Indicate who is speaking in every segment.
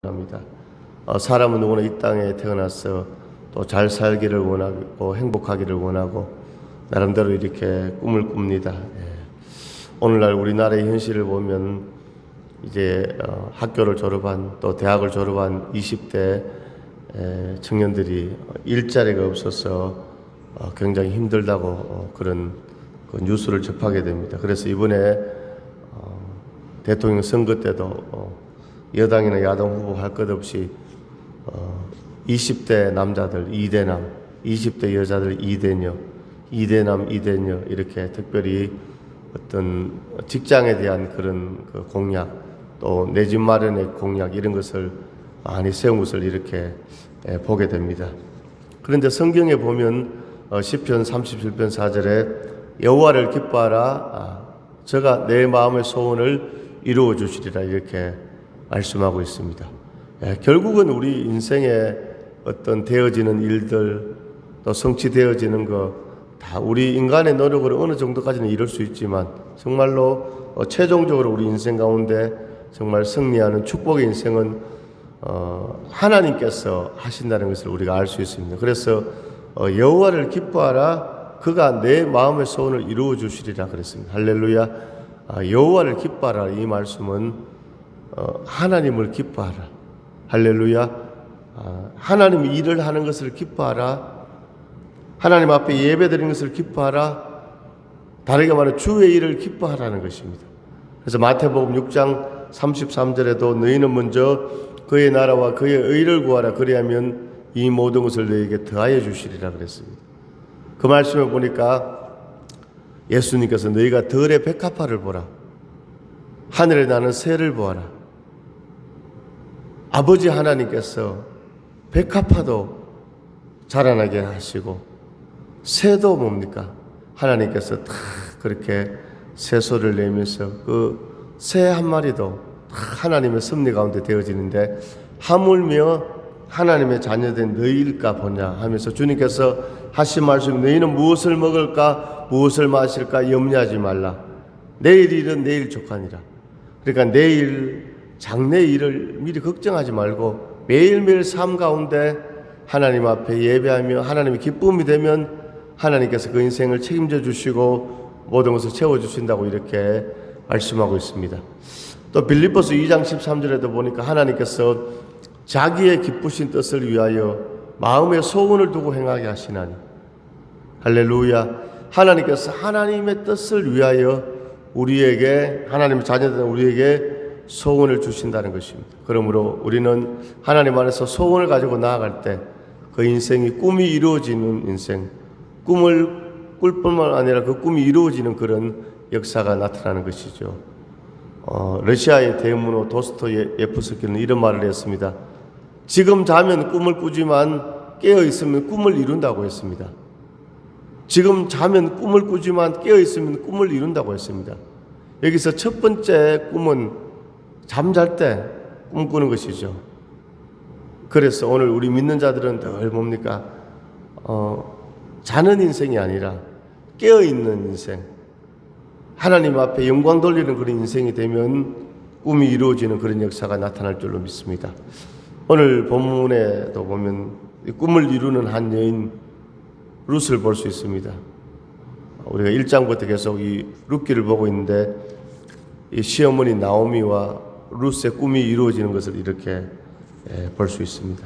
Speaker 1: 합니다. 사람은 누구나 이 땅에 태어나서 또 잘 살기를 원하고 행복하기를 원하고 나름대로 이렇게 꿈을 꿉니다. 오늘날 우리나라의 현실을 보면 이제 학교를 졸업한 또 대학을 졸업한 20대 청년들이 일자리가 없어서 굉장히 힘들다고 그런 그 뉴스를 접하게 됩니다. 그래서 이번에 대통령 선거 때도 여당이나 야당 후보 할 것 없이 20대 남자들 2대남, 20대 여자들 2대녀, 2대남 2대녀 이렇게 특별히 어떤 직장에 대한 그런 그 공약 또 내 집 마련의 공약 이런 것을 많이 세운 것을 이렇게 보게 됩니다. 그런데 성경에 보면 시편 37편 4절에 여호와를 기뻐하라 저가 내 마음의 소원을 이루어 주시리라 이렇게 말씀하고 있습니다. 결국은 우리 인생에 어떤 되어지는 일들 또 성취되어지는 것 다 우리 인간의 노력으로 어느 정도까지는 이룰 수 있지만 정말로 최종적으로 우리 인생 가운데 정말 승리하는 축복의 인생은 하나님께서 하신다는 것을 우리가 알 수 있습니다. 그래서 여호와를 기뻐하라 그가 내 마음의 소원을 이루어 주시리라 그랬습니다. 할렐루야. 여호와를 기뻐하라 이 말씀은 하나님을 기뻐하라. 할렐루야. 하나님이 일을 하는 것을 기뻐하라. 하나님 앞에 예배드리는 것을 기뻐하라. 다르게 말해 주의 일을 기뻐하라는 것입니다. 그래서 마태복음 6장 33절에도 너희는 먼저 그의 나라와 그의 의를 구하라. 그리하면 이 모든 것을 너희에게 더하여 주시리라 그랬습니다. 그 말씀을 보니까 예수님께서 너희가 들의 백합화를 보라. 하늘에 나는 새를 보아라. 아버지 하나님께서 백합화도 자라나게 하시고 새도 뭡니까? 하나님께서 다 그렇게 새소리를 내면서 그 새 한 마리도 다 하나님의 섭리 가운데 되어지는데 하물며 하나님의 자녀된 너희일까 보냐 하면서 주님께서 하신 말씀 너희는 무엇을 먹을까 무엇을 마실까 염려하지 말라. 내일 일은 내일 족하니라. 그러니까 내일 장래 일을 미리 걱정하지 말고 매일매일 삶 가운데 하나님 앞에 예배하며 하나님의 기쁨이 되면 하나님께서 그 인생을 책임져 주시고 모든 것을 채워주신다고 이렇게 말씀하고 있습니다. 또 빌립보서 2장 13절에도 보니까 하나님께서 자기의 기쁘신 뜻을 위하여 마음의 소원을 두고 행하게 하시나니 할렐루야. 하나님께서 하나님의 뜻을 위하여 우리에게 하나님의 자녀된 우리에게 소원을 주신다는 것입니다. 그러므로 우리는 하나님 안에서 소원을 가지고 나아갈 때 그 인생이 꿈이 이루어지는 인생 꿈을 꿀 뿐만 아니라 그 꿈이 이루어지는 그런 역사가 나타나는 것이죠. 러시아의 대문호 도스토예프스키는 이런 말을 했습니다. 지금 자면 꿈을 꾸지만 깨어있으면 꿈을 이룬다고 했습니다. 지금 자면 꿈을 꾸지만 깨어있으면 꿈을 이룬다고 했습니다. 여기서 첫 번째 꿈은 잠잘 때 꿈꾸는 것이죠. 그래서 오늘 우리 믿는 자들은 늘 뭡니까? 자는 인생이 아니라 깨어있는 인생 하나님 앞에 영광 돌리는 그런 인생이 되면 꿈이 이루어지는 그런 역사가 나타날 줄로 믿습니다. 오늘 본문에도 보면 꿈을 이루는 한 여인 룻을 볼 수 있습니다. 우리가 1장부터 계속 이 룻기를 보고 있는데 이 시어머니 나오미와 룻의 꿈이 이루어지는 것을 이렇게 볼 수 있습니다.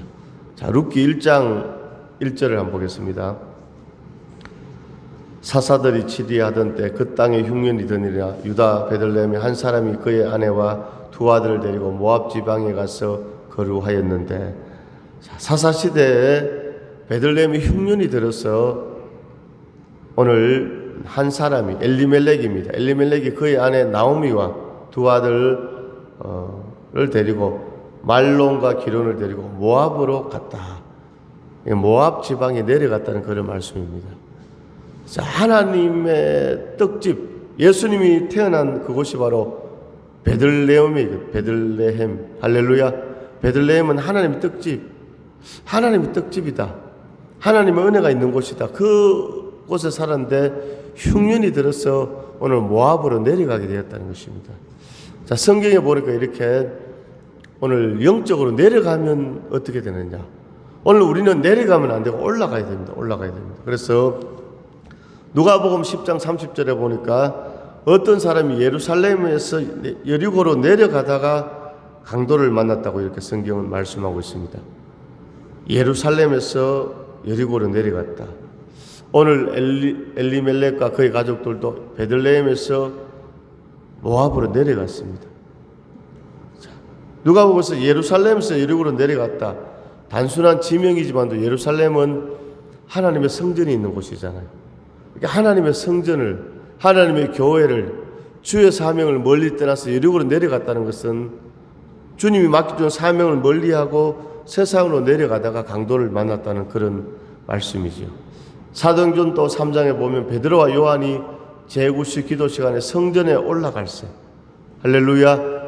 Speaker 1: 자, 룻기 1장 1절을 한번 보겠습니다. 사사들이 치리하던 때 그 땅에 흉년이 드니라. 유다 베들레헴에 한 사람이 그의 아내와 두 아들을 데리고 모압 지방에 가서 거류하였는데 사사시대에 베들레헴에 흉년이 들어서 오늘 한 사람이 엘리멜렉입니다. 엘리멜렉이 그의 아내 나오미와 두 아들을 데리고 말론과 기론을 데리고 모압으로 갔다. 모압 지방에 내려갔다는 그런 말씀입니다. 자, 하나님의 떡집 예수님이 태어난 그곳이 바로 베들레헴이에요. 베들레헴. 할렐루야. 베들레헴은 하나님의 떡집. 하나님의 떡집이다. 하나님의 은혜가 있는 곳이다. 그곳에 살았는데 흉년이 들어서 오늘 모압으로 내려가게 되었다는 것입니다. 자, 성경에 보니까 이렇게 오늘 영적으로 내려가면 어떻게 되느냐? 오늘 우리는 내려가면 안 되고 올라가야 됩니다. 올라가야 됩니다. 그래서 누가복음 10장 30절에 보니까 어떤 사람이 예루살렘에서 여리고로 내려가다가 강도를 만났다고 이렇게 성경은 말씀하고 있습니다. 예루살렘에서 여리고로 내려갔다. 오늘 엘리멜렉과 그의 가족들도 베들레헴에서 모압으로 내려갔습니다. 누가복음에서 예루살렘에서 여리고로 내려갔다. 단순한 지명이지만도 예루살렘은 하나님의 성전이 있는 곳이잖아요. 그러니까 하나님의 성전을, 하나님의 교회를, 주의 사명을 멀리 떠나서 여리고로 내려갔다는 것은 주님이 맡겨준 사명을 멀리하고 세상으로 내려가다가 강도를 만났다는 그런 말씀이죠. 사도행전 또 3장에 보면 베드로와 요한이 제9시 기도 시간에 성전에 올라갈세, 할렐루야,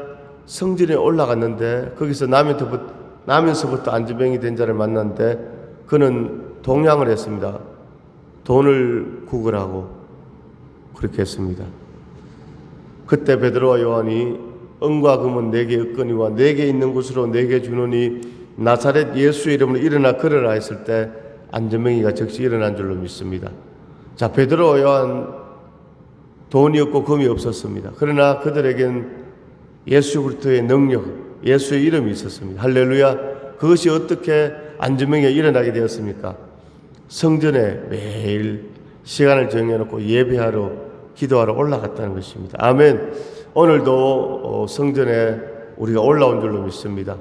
Speaker 1: 성전에 올라갔는데 거기서 나면서부터 안전병이 된 자를 만났는데 그는 동양을 했습니다. 돈을 구걸하고 그렇게 했습니다. 그때 베드로와 요한이 은과 금은 내게 없거니와 내게 있는 곳으로 내게 주노니 나사렛 예수의 이름으로 일어나 걸으라 했을 때 안전병이가 즉시 일어난 줄로 믿습니다. 자, 베드로와 요한 돈이 없고 금이 없었습니다. 그러나 그들에겐 예수 그리스도의 능력, 예수의 이름이 있었습니다. 할렐루야. 그것이 어떻게 안전병에 일어나게 되었습니까? 성전에 매일 시간을 정해놓고 예배하러 기도하러 올라갔다는 것입니다. 아멘. 오늘도 성전에 우리가 올라온 줄로 믿습니다.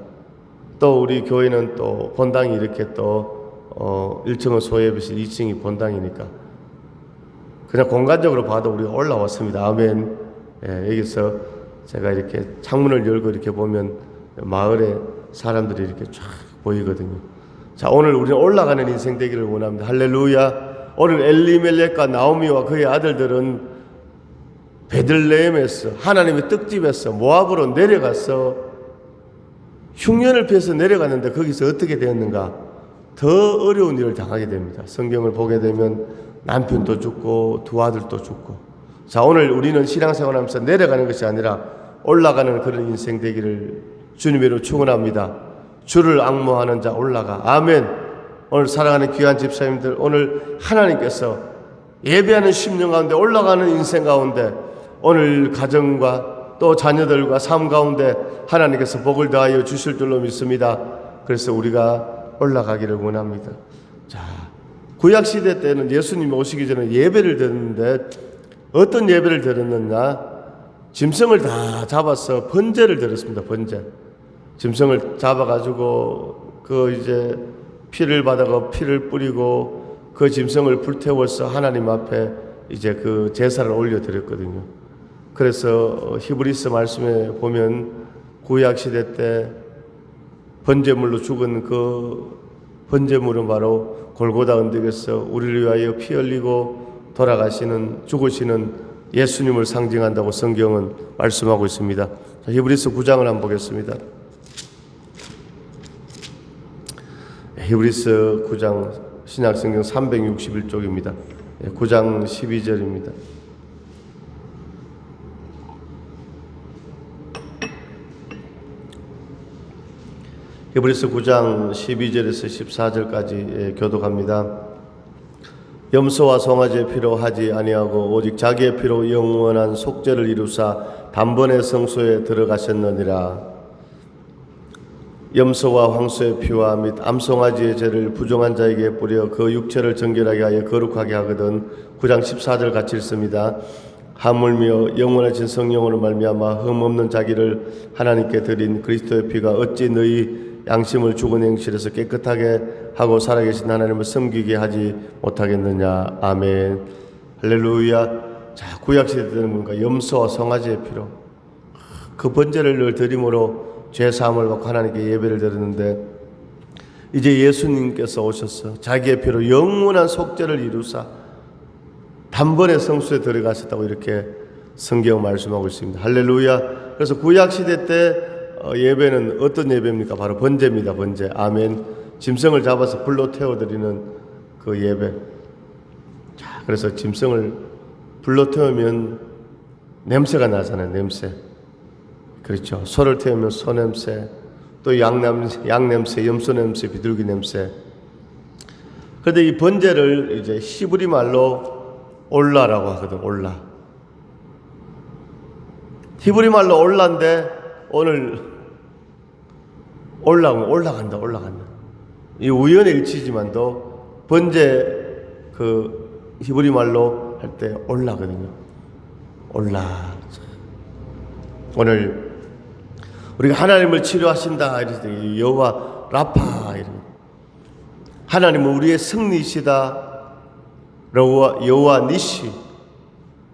Speaker 1: 또 우리 교회는 또 본당이 이렇게 또 1층은 소예비실, 2층이 본당이니까 그냥 공간적으로 봐도 우리가 올라왔습니다. 아멘. 예, 여기서 제가 이렇게 창문을 열고 이렇게 보면 마을에 사람들이 이렇게 쫙 보이거든요. 자, 오늘 우리는 올라가는 인생 되기를 원합니다. 할렐루야. 오늘 엘리멜렉과 나오미와 그의 아들들은 베들레헴에서 하나님의 떡집에서 모압으로 내려가서 흉년을 피해서 내려갔는데 거기서 어떻게 되었는가? 더 어려운 일을 당하게 됩니다. 성경을 보게 되면 남편도 죽고 두 아들도 죽고. 자, 오늘 우리는 신앙생활하면서 내려가는 것이 아니라 올라가는 그런 인생 되기를 주님으로 축원합니다. 주를 앙모하는 자 올라가. 아멘. 오늘 사랑하는 귀한 집사님들, 오늘 하나님께서 예배하는 심령 가운데 올라가는 인생 가운데 오늘 가정과 또 자녀들과 삶 가운데 하나님께서 복을 더하여 주실 줄로 믿습니다. 그래서 우리가 올라가기를 원합니다. 자, 구약시대 때는 예수님이 오시기 전에 예배를 드렸는데 어떤 예배를 드렸느냐? 짐승을 다 잡아서 번제를 드렸습니다. 번제. 짐승을 잡아가지고 그 이제 피를 받아가 피를 뿌리고 그 짐승을 불태워서 하나님 앞에 이제 그 제사를 올려드렸거든요. 그래서 히브리서 말씀에 보면 구약시대 때 번제물로 죽은 그 번제물은 바로 골고다 언덕에서 우리를 위하여 피 흘리고 돌아가시는 죽으시는 예수님을 상징한다고 성경은 말씀하고 있습니다. 자, 히브리서 9장을 한번 보겠습니다. 히브리서 9장 신약성경 361쪽입니다. 9장 12절입니다. 히브리서 9장 12절에서 14절까지 교독합니다. 염소와 송아지의 피로 하지 아니하고 오직 자기의 피로 영원한 속죄를 이루사 단번에 성소에 들어가셨느니라. 염소와 황소의 피와 및 암송아지의 죄를 부정한 자에게 뿌려 그 육체를 정결하게 하여 거룩하게 하거든. 9장 14절 같이 읽습니다. 하물며 영원하신 성령으로 말미암아 흠없는 자기를 하나님께 드린 그리스도의 피가 어찌 너희 양심을 죽은 행실에서 깨끗하게 하고 살아계신 하나님을 섬기게 하지 못하겠느냐. 아멘. 할렐루야. 자, 구약시대 때는 뭔가 염소와 송아지의 피로 그 번제를 드림으로 죄사함을 받고 하나님께 예배를 드렸는데 이제 예수님께서 오셔서 자기의 피로 영원한 속죄를 이루사 단번에 성소에 들어가셨다고 이렇게 성경 말씀하고 있습니다. 할렐루야. 그래서 구약시대 때 예배는 어떤 예배입니까? 바로 번제입니다. 번제. 아멘. 짐승을 잡아서 불로 태워드리는 그 예배. 자, 그래서 짐승을 불로 태우면 냄새가 나잖아요. 냄새. 그렇죠. 소를 태우면 소 냄새, 또 양냄새, 염소 냄새, 비둘기 냄새. 그런데 이 번제를 이제 히브리 말로 올라라고 하거든. 올라. 히브리 말로 올라인데 오늘 올라간다. 이 우연의 일치지만도 번제 그 히브리 말로 할 때 올라거든요. 올라. 오늘 우리가 하나님을 치료하신다 이럴 때 여호와 라파 이런 하나님은 우리의 승리시다. 여호와 니시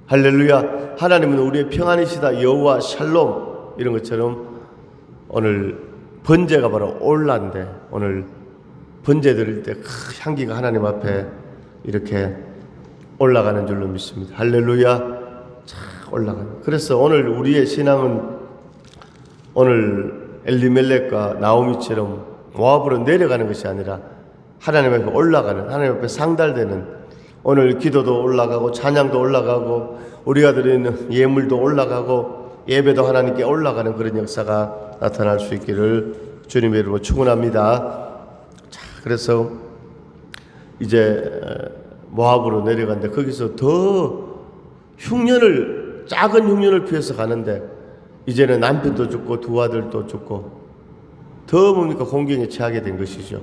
Speaker 1: 할렐루야. 하나님은 우리의 평안이시다. 여호와 샬롬 이런 것처럼 오늘 번제가 바로 올라인데 오늘 번제 드릴 때 향기가 하나님 앞에 이렇게 올라가는 줄로 믿습니다. 할렐루야. 올라가는. 그래서 오늘 우리의 신앙은 오늘 엘리멜렉과 나오미처럼 모압으로 내려가는 것이 아니라 하나님 앞에 올라가는, 하나님 앞에 상달되는, 오늘 기도도 올라가고 찬양도 올라가고 우리가 드리는 예물도 올라가고 예배도 하나님께 올라가는 그런 역사가 나타날 수 있기를 주님의 이름으로 축원합니다. 자, 그래서 이제 모압으로 내려가는데 거기서 더 작은 흉년을 피해서 가는데 이제는 남편도 죽고 두 아들도 죽고 더 뭡니까 공경에 처하게 된 것이죠.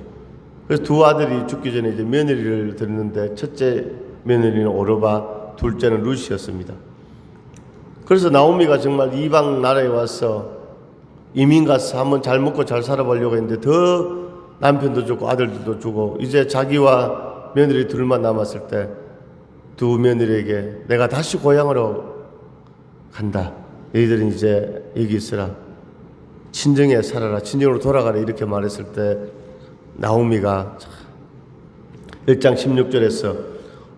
Speaker 1: 그래서 두 아들이 죽기 전에 이제 며느리를 드렸는데 첫째 며느리는 오르바, 둘째는 룻이었습니다. 그래서 나오미가 정말 이방 나라에 와서 이민 가서 한번 잘 먹고 잘 살아보려고 했는데 더 남편도 죽고 아들들도 죽고 이제 자기와 며느리 둘만 남았을 때 두 며느리에게 내가 다시 고향으로 간다. 너희들은 이제 여기 있으라. 친정에 살아라. 친정으로 돌아가라. 이렇게 말했을 때 나오미가 1장 16절에서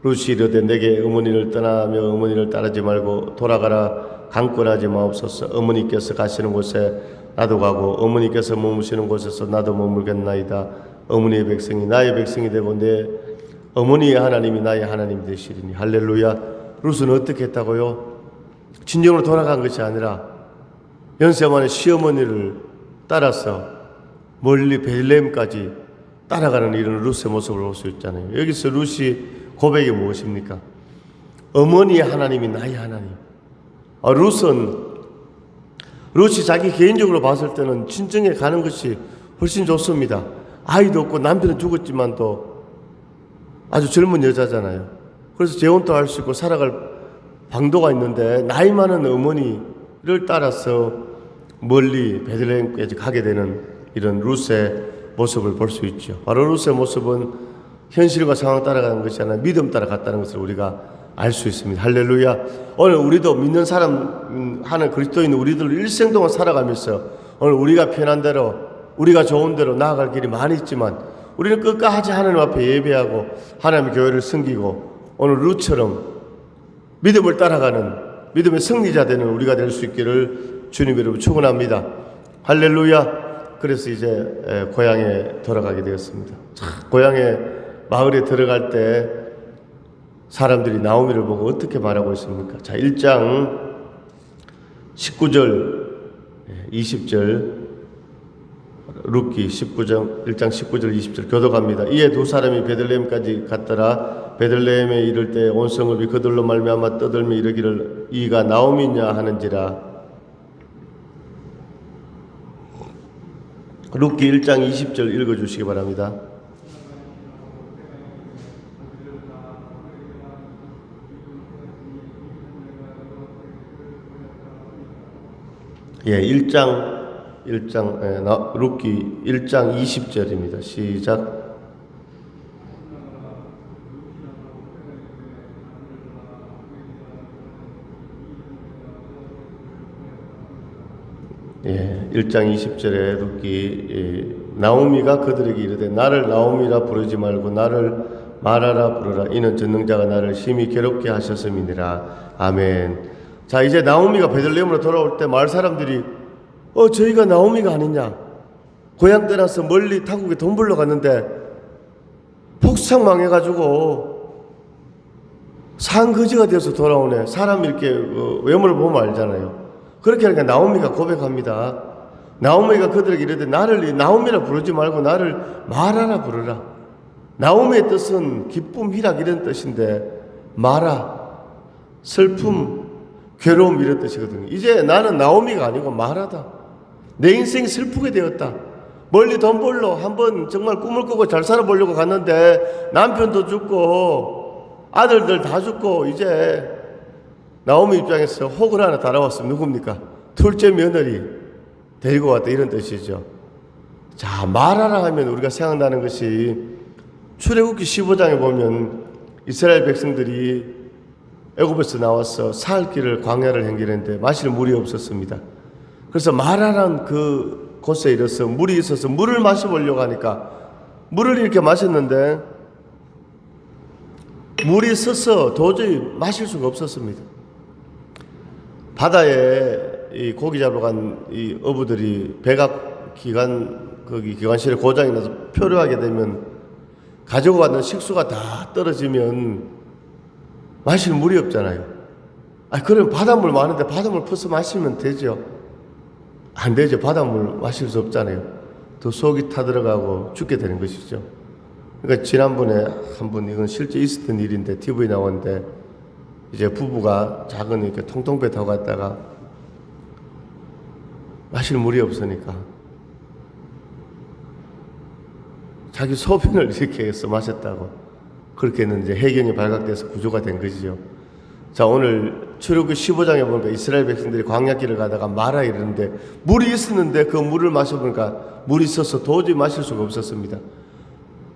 Speaker 1: 룻이 이르되 내게 어머니를 떠나며 어머니를 따르지 말고 돌아가라. 강권하지 마옵소서. 어머니께서 가시는 곳에 나도 가고 어머니께서 머무시는 곳에서 나도 머물겠나이다. 어머니의 백성이 나의 백성이 되고 내 어머니의 하나님이 나의 하나님이 되시리니. 할렐루야. 룻은 어떻게 했다고요? 친정으로 돌아간 것이 아니라 연세만의 시어머니를 따라서 멀리 베들레헴까지 따라가는 이런 룻의 모습을 볼 수 있잖아요. 여기서 룻이 고백이 무엇입니까? 어머니의 하나님이 나의 하나님. 룻이 자기 개인적으로 봤을 때는 친정에 가는 것이 훨씬 좋습니다. 아이도 없고 남편은 죽었지만도 아주 젊은 여자잖아요. 그래서 재혼도 할 수 있고 살아갈 방도가 있는데 나이 많은 어머니를 따라서 멀리 베들레헴까지 가게 되는 이런 룻의 모습을 볼 수 있죠. 바로 룻의 모습은 현실과 상황 따라가는 것이 아니라 믿음 따라갔다는 것을 우리가 알 수 있습니다. 할렐루야. 오늘 우리도 믿는 사람 하는 그리스도인 우리들 일생 동안 살아가면서 오늘 우리가 편한 대로 우리가 좋은 대로 나아갈 길이 많이 있지만 우리는 끝까지 하나님 앞에 예배하고 하나님의 교회를 섬기고 오늘 룻처럼 믿음을 따라가는 믿음의 승리자 되는 우리가 될 수 있기를 주님 이름으로 축원합니다. 할렐루야. 그래서 이제 고향에 돌아가게 되었습니다. 고향에 마을에 들어갈 때 사람들이 나오미를 보고 어떻게 말하고 있습니까? 자, 1장 19절 20절 룻기 1장 19절 20절 교독합니다. 이에 두 사람이 베들레헴까지 갔더라. 베들레헴에 이를 때 온 성읍이 그들로 말미암아 떠들며 이르기를 이가 나오미냐 하는지라. 룻기 1장 20절 읽어주시기 바랍니다. 예, 룻기 1장 20절입니다. 시작. 예, 1장 20절에 룻기 나오미가 그들에게 이르되 나를 나오미라 부르지 말고 나를 마라라 부르라. 이는 전능자가 나를 심히 괴롭게 하셨음이니라. 아멘. 자, 이제 나오미가 베들레헴으로 돌아올 때 마을 사람들이 저희가 나오미가 아니냐. 고향 떠나서 멀리 타국에 돈 벌러 갔는데 폭삭 망해가지고 산거지가 되어서 돌아오네. 사람 이렇게 외모를 보면 알잖아요. 그렇게 하니까 나오미가 고백합니다. 나오미가 그들에게 이르되 나를 나오미라 부르지 말고 나를 마라라 부르라. 나오미의 뜻은 기쁨, 희락 이런 뜻인데 마라, 슬픔, 괴로움 이런 뜻이거든요. 이제 나는 나오미가 아니고 마라다. 내 인생이 슬프게 되었다. 멀리 돈 벌러 한번 정말 꿈을 꾸고 잘 살아보려고 갔는데 남편도 죽고 아들들 다 죽고 이제 나오미 입장에서 혹을 하나 달아왔으면 누굽니까? 둘째 며느리 데리고 왔다 이런 뜻이죠. 자, 마라라 하면 우리가 생각나는 것이 출애굽기 15장에 보면 이스라엘 백성들이 애굽에서 나와서 사흘 길을 광야를 행길했는데 마실 물이 없었습니다. 그래서 마라라는 그 곳에 이르러서 물이 있어서 물을 마셔보려고 하니까 물을 이렇게 마셨는데 물이 서서 도저히 마실 수가 없었습니다. 바다에 이 고기 잡으러 간 이 어부들이 배가 거기 기관실에 고장이 나서 표류하게 되면 가지고 가는 식수가 다 떨어지면 마실 물이 없잖아요. 그럼 바닷물 많은데 바닷물 퍼서 마시면 되죠. 안 되죠. 바닷물 마실 수 없잖아요. 더 속이 타들어가고 죽게 되는 것이죠. 그러니까 지난번에 한 번 이건 실제 있었던 일인데 TV에 나왔는데 이제 부부가 작은 이렇게 통통배 타고 갔다가 마실 물이 없으니까 자기 소변을 이렇게 해서 마셨다고 그렇게 했는데 해경이 발각돼서 구조가 된 것이죠. 자, 오늘 출애굽기 15장에 보니까 이스라엘 백성들이 광야길을 가다가 마라 이러는데 물이 있었는데 그 물을 마셔보니까 물이 있어서 도저히 마실 수가 없었습니다.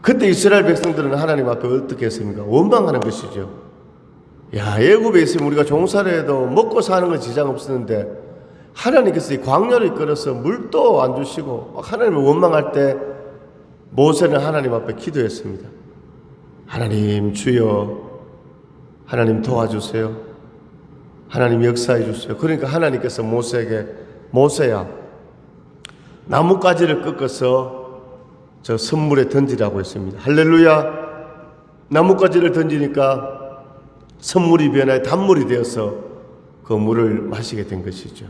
Speaker 1: 그때 이스라엘 백성들은 하나님 앞에 어떻게 했습니까? 원망하는 것이죠. 야, 애굽에 있으면 우리가 종사를 해도 먹고 사는 건 지장 없었는데 하나님께서 이 광야를 이끌어서 물도 안 주시고 하나님을 원망할 때 모세는 하나님 앞에 기도했습니다. 하나님 주여, 하나님 도와주세요. 하나님 역사해 주세요. 그러니까 하나님께서 모세에게 모세야, 나뭇가지를 꺾어서 저 선물에 던지라고 했습니다. 할렐루야. 나뭇가지를 던지니까 선물이 변해 단물이 되어서 그 물을 마시게 된 것이죠.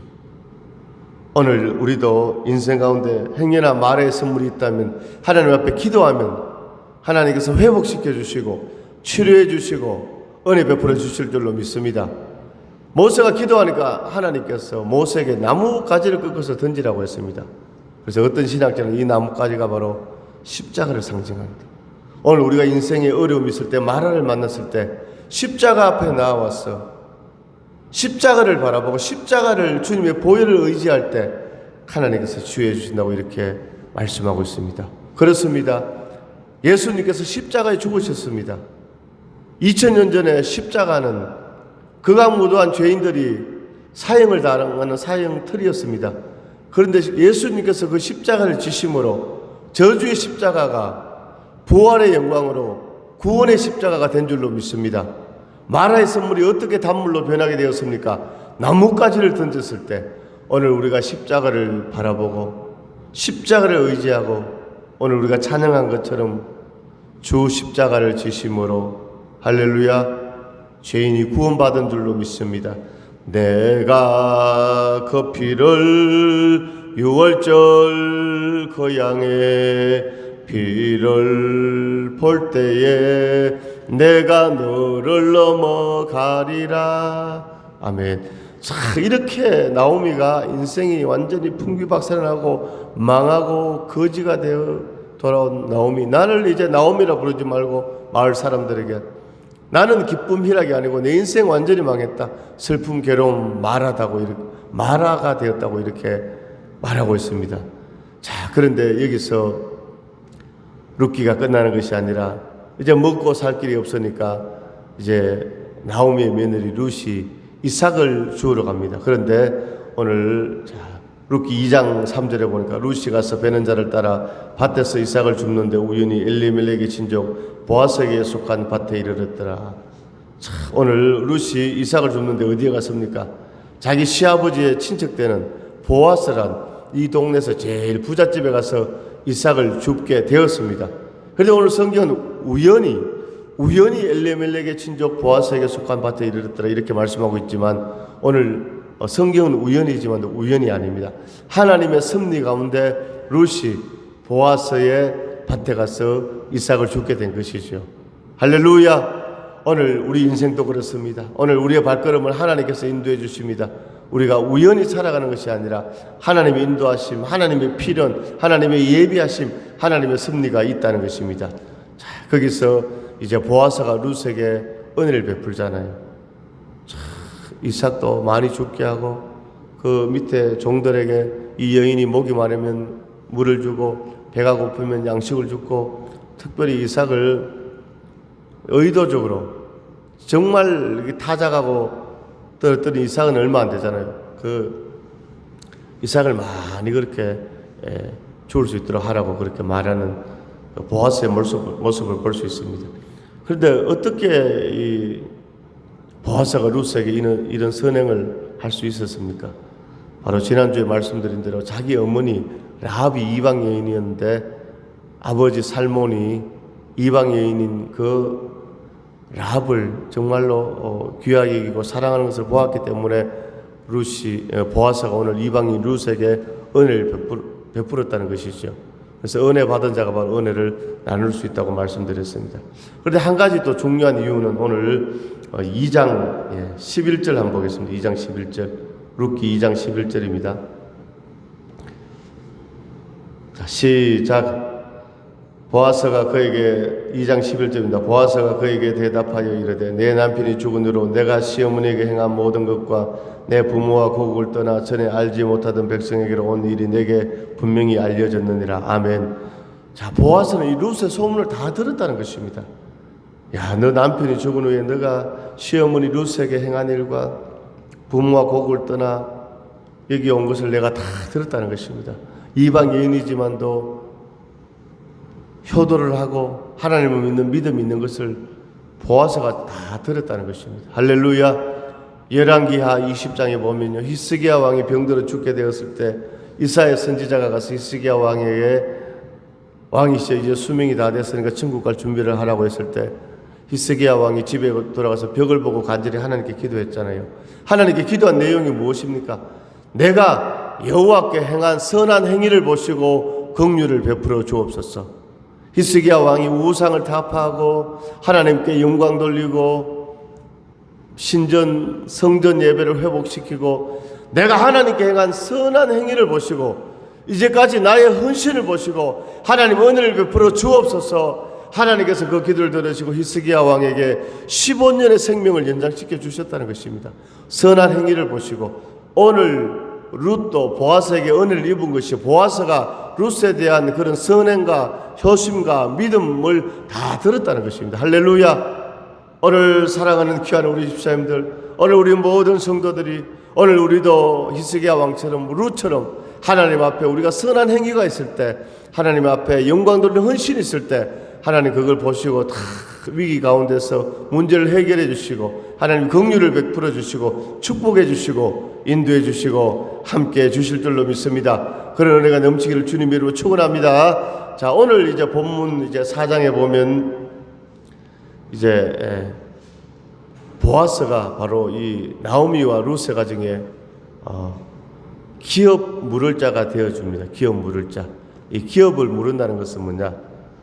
Speaker 1: 오늘 우리도 인생 가운데 행여나 말의 선물이 있다면 하나님 앞에 기도하면 하나님께서 회복시켜 주시고 치료해 주시고 은혜 베풀어 주실 줄로 믿습니다. 모세가 기도하니까 하나님께서 모세에게 나뭇가지를 꺾어서 던지라고 했습니다. 그래서 어떤 신학자는 이 나뭇가지가 바로 십자가를 상징합니다. 오늘 우리가 인생에 어려움이 있을 때, 마라를 만났을 때 십자가 앞에 나와서 십자가를 바라보고 십자가를 주님의 보혈을 의지할 때 하나님께서 치유해 주신다고 이렇게 말씀하고 있습니다. 그렇습니다. 예수님께서 십자가에 죽으셨습니다. 2000년 전에 십자가는 극악무도한 죄인들이 사형을 당하는 사형틀이었습니다. 그런데 예수님께서 그 십자가를 지심으로 저주의 십자가가 부활의 영광으로 구원의 십자가가 된 줄로 믿습니다. 마라의 선물이 어떻게 단물로 변하게 되었습니까? 나뭇가지를 던졌을 때 오늘 우리가 십자가를 바라보고 십자가를 의지하고 오늘 우리가 찬양한 것처럼 주 십자가를 지심으로 할렐루야 죄인이 구원받은 줄로 믿습니다. 내가 그 피를 유월절 그 양의 피를 볼 때에 내가 너를 넘어가리라. 아멘. 자, 이렇게 나오미가 인생이 완전히 풍비박산하고 망하고 거지가 되어 돌아온 나오미. 나를 이제 나오미라 부르지 말고 마을 사람들에게 나는 기쁨 희락이 아니고 내 인생 완전히 망했다. 슬픔 괴로움 마라다고 이렇게 마라가 되었다고 이렇게 말하고 있습니다. 자, 그런데 여기서 룻기가 끝나는 것이 아니라 이제 먹고 살 길이 없으니까 이제 나오미의 며느리 룻이 이삭을 주우러 갑니다. 그런데 오늘 룻기 2장 3절에 보니까 룻이 가서 베는 자를 따라 밭에서 이삭을 줍는데 우연히 엘리멜렉의 친족 보아스에게 속한 밭에 이르렀더라. 오늘 룻이 이삭을 줍는데 어디에 갔습니까? 자기 시아버지의 친척되는 보아스란 이 동네에서 제일 부잣집에 가서 이삭을 줍게 되었습니다. 그런데 오늘 성경은 우연히 엘리멜렉의 친족 보아스에게 속한 밭에 이르렀더라 이렇게 말씀하고 있지만 오늘 성경은 우연이지만 우연이 아닙니다. 하나님의 섭리 가운데 룻이 보아스의 밭에 가서 이삭을 죽게 된 것이죠. 할렐루야. 오늘 우리 인생도 그렇습니다. 오늘 우리의 발걸음을 하나님께서 인도해 주십니다. 우리가 우연히 살아가는 것이 아니라 하나님의 인도하심, 하나님의 필연, 하나님의 예비하심, 하나님의 섭리가 있다는 것입니다. 자, 거기서 이제 보아스가 룻에게 은혜를 베풀잖아요. 자, 이삭도 많이 죽게 하고 그 밑에 종들에게 이 여인이 목이 마르면 물을 주고 배가 고프면 양식을 주고, 특별히 이삭을 의도적으로 정말 타작하고 떨었더니 이삭은 얼마 안 되잖아요. 그 이삭을 많이 그렇게 죽을 수 있도록 하라고 그렇게 말하는 보아스의 모습을 볼 수 있습니다. 그런데 어떻게 이 보아스가 룻에게 이런 선행을 할 수 있었습니까? 바로 지난주에 말씀드린 대로 자기 어머니 라합이 이방 여인이었는데 아버지 살몬이 이방 여인인 그 라합을 정말로 귀하게 여기고 사랑하는 것을 보았기 때문에 보아스가 오늘 이방인 룻에게 은혜를 베풀었다는 것이죠. 그래서 은혜 받은 자가 바로 은혜를 나눌 수 있다고 말씀드렸습니다. 그런데 한 가지 또 중요한 이유는 오늘 2장 11절 한번 보겠습니다. 2장 11절, 룻기 2장 11절입니다. 자, 시작. 보아스가 그에게 2장 11절입니다. 보아스가 그에게 대답하여 이르되 내 남편이 죽은 후로 내가 시어머니에게 행한 모든 것과 내 부모와 고국을 떠나 전에 알지 못하던 백성에게로 온 일이 내게 분명히 알려졌느니라. 아멘. 자, 보아스는 이 룻의 소문을 다 들었다는 것입니다. 야, 너 남편이 죽은 후에 너가 시어머니 룻에게 행한 일과 부모와 고국을 떠나 여기 온 것을 내가 다 들었다는 것입니다. 이방 여인이지만도 효도를 하고 하나님을 믿는 믿음이 있는 것을 보아스가 다 들었다는 것입니다. 할렐루야. 열왕기하 20장에 보면요, 히스기야 왕이 병들어 죽게 되었을 때 이사야 선지자가 가서 히스기야 왕에게 왕이시여 이제 수명이 다 됐으니까 천국 갈 준비를 하라고 했을 때 히스기야 왕이 집에 돌아가서 벽을 보고 간절히 하나님께 기도했잖아요. 하나님께 기도한 내용이 무엇입니까? 내가 여호와께 행한 선한 행위를 보시고 긍휼을 베풀어 주옵소서. 히스기야 왕이 우상을 타파하고 하나님께 영광 돌리고 신전 성전 예배를 회복시키고 내가 하나님께 행한 선한 행위를 보시고 이제까지 나의 헌신을 보시고 하나님 은혜를 베풀어 주옵소서. 하나님께서 그 기도를 들으시고 히스기야 왕에게 15년의 생명을 연장시켜 주셨다는 것입니다. 선한 행위를 보시고 오늘 룻도 보아스에게 은혜를 입은 것이 보아스가 룻에 대한 그런 선행과 효심과 믿음을 다 들었다는 것입니다. 할렐루야. 오늘 사랑하는 귀한 우리 집사님들, 오늘 우리 모든 성도들이 오늘 우리도 히스기야 왕처럼 룻처럼 하나님 앞에 우리가 선한 행위가 있을 때 하나님 앞에 영광 돌리는 헌신이 있을 때 하나님 그걸 보시고 다 위기 가운데서 문제를 해결해 주시고 하나님 긍휼을 베풀어 주시고 축복해 주시고 인도해 주시고 함께 해 주실 줄로 믿습니다. 그런 은혜가 넘치기를 주님 이름으로 축원합니다. 자, 오늘 이제 본문 이제 4장에 보면 이제 보아스가 바로 이 나오미와 룻의 가정에 기업 물을 자가 되어 줍니다. 기업 물을 자. 이 기업을 물은다는 것은 뭐냐?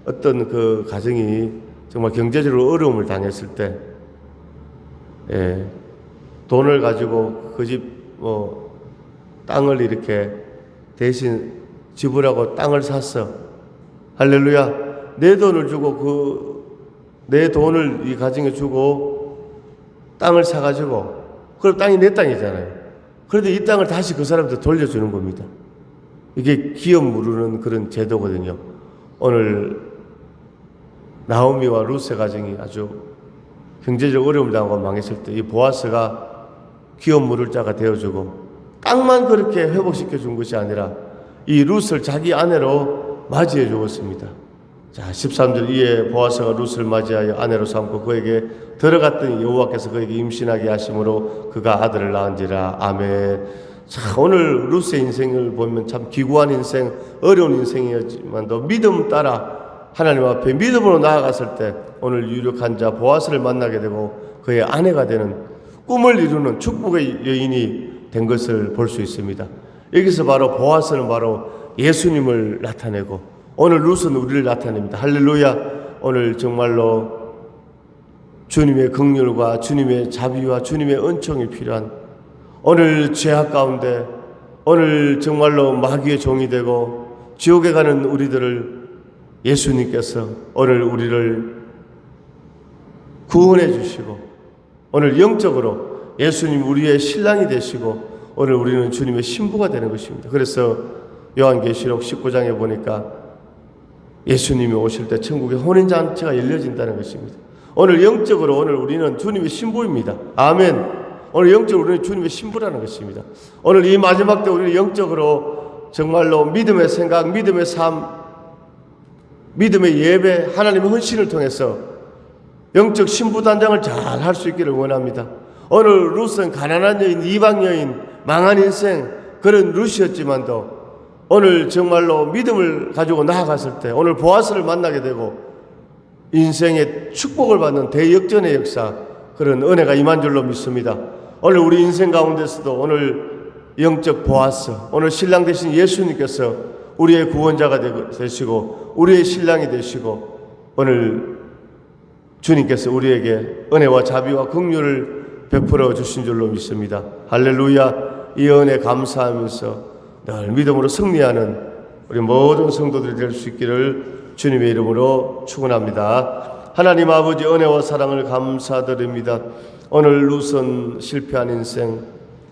Speaker 1: 어떤 그 가정이 정말 경제적으로 어려움을 당했을 때, 돈을 가지고 그 집 땅을 이렇게 대신 지불하고 땅을 샀어. 할렐루야. 내 돈을 주고 내 돈을 이 가정에 주고 땅을 사가지고 그럼 땅이 내 땅이잖아요. 그런데 이 땅을 다시 그 사람한테 돌려주는 겁니다. 이게 기업 물으는 그런 제도거든요. 오늘 나오미와 룻의 가정이 아주 경제적 어려움을 당하고 망했을 때 이 보아스가 기업 물을 자가 되어주고 땅만 그렇게 회복시켜 준 것이 아니라 이 룻을 자기 아내로 맞이해 주었습니다. 자, 13절 이에 보아스가 룻을 맞이하여 아내로 삼고 그에게 들어갔더니 여호와께서 그에게 임신하게 하심으로 그가 아들을 낳은지라. 아멘. 자, 오늘 룻의 인생을 보면 참 기구한 인생, 어려운 인생이었지만도 믿음 따라 하나님 앞에 믿음으로 나아갔을 때 오늘 유력한 자 보아스를 만나게 되고 그의 아내가 되는 꿈을 이루는 축복의 여인이 된 것을 볼 수 있습니다. 여기서 바로 보아스는 바로 예수님을 나타내고 오늘 룻은 우리를 나타냅니다. 할렐루야. 오늘 정말로 주님의 긍휼과 주님의 자비와 주님의 은총이 필요한 오늘 죄악 가운데 오늘 정말로 마귀의 종이 되고 지옥에 가는 우리들을 예수님께서 오늘 우리를 구원해 주시고 오늘 영적으로 예수님 우리의 신랑이 되시고 오늘 우리는 주님의 신부가 되는 것입니다. 그래서 요한계시록 19장에 보니까 예수님이 오실 때 천국의 혼인잔치가 열려진다는 것입니다. 오늘 영적으로 오늘 우리는 주님의 신부입니다. 아멘. 오늘 영적으로 우리는 주님의 신부라는 것입니다. 오늘 이 마지막 때 우리는 영적으로 정말로 믿음의 생각, 믿음의 삶, 믿음의 예배, 하나님의 헌신을 통해서 영적 신부 단장을 잘 할 수 있기를 원합니다. 오늘 룻은 가난한 여인, 이방 여인, 망한 인생 그런 룻이었지만도 오늘 정말로 믿음을 가지고 나아갔을 때 오늘 보아스를 만나게 되고 인생의 축복을 받는 대역전의 역사 그런 은혜가 임한 줄로 믿습니다. 오늘 우리 인생 가운데서도 오늘 영적 보아스 오늘 신랑 되신 예수님께서 우리의 구원자가 되시고 우리의 신랑이 되시고 오늘 주님께서 우리에게 은혜와 자비와 긍휼을 베풀어 주신 줄로 믿습니다. 할렐루야. 이 은혜 감사하면서 늘 믿음으로 승리하는 우리 모든 성도들이 될 수 있기를 주님의 이름으로 축원합니다. 하나님 아버지 은혜와 사랑을 감사드립니다. 오늘 룻은 실패한 인생,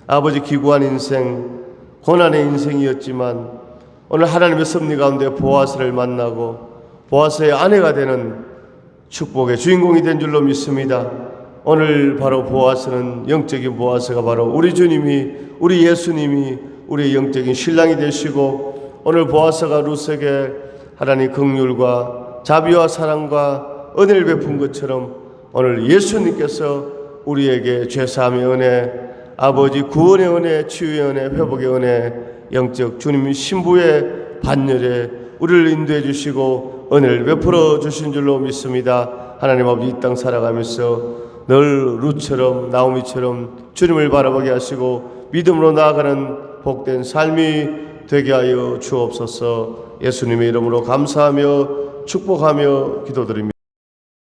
Speaker 1: 아버지 기구한 인생, 고난의 인생이었지만 오늘 하나님의 섭리 가운데 보아스를 만나고 보아스의 아내가 되는 축복의 주인공이 된 줄로 믿습니다. 오늘 바로 보아스는 영적인 보아스가 바로 우리 주님이 우리 예수님이 우리의 영적인 신랑이 되시고 오늘 보아스가 룻에게 하나님 긍휼과 자비와 사랑과 은혜를 베푼 것처럼 오늘 예수님께서 우리에게 죄사함의 은혜, 아버지 구원의 은혜, 치유의 은혜, 회복의 은혜, 영적 주님 신부의 반열에 우리를 인도해 주시고 은혜를 베풀어 주신 줄로 믿습니다. 하나님 아버지 이 땅 살아가면서 늘 룻처럼 나오미처럼 주님을 바라보게 하시고 믿음으로 나아가는 복된 삶이 되게 하여 주옵소서. 예수님의 이름으로 감사하며 축복하며 기도드립니다.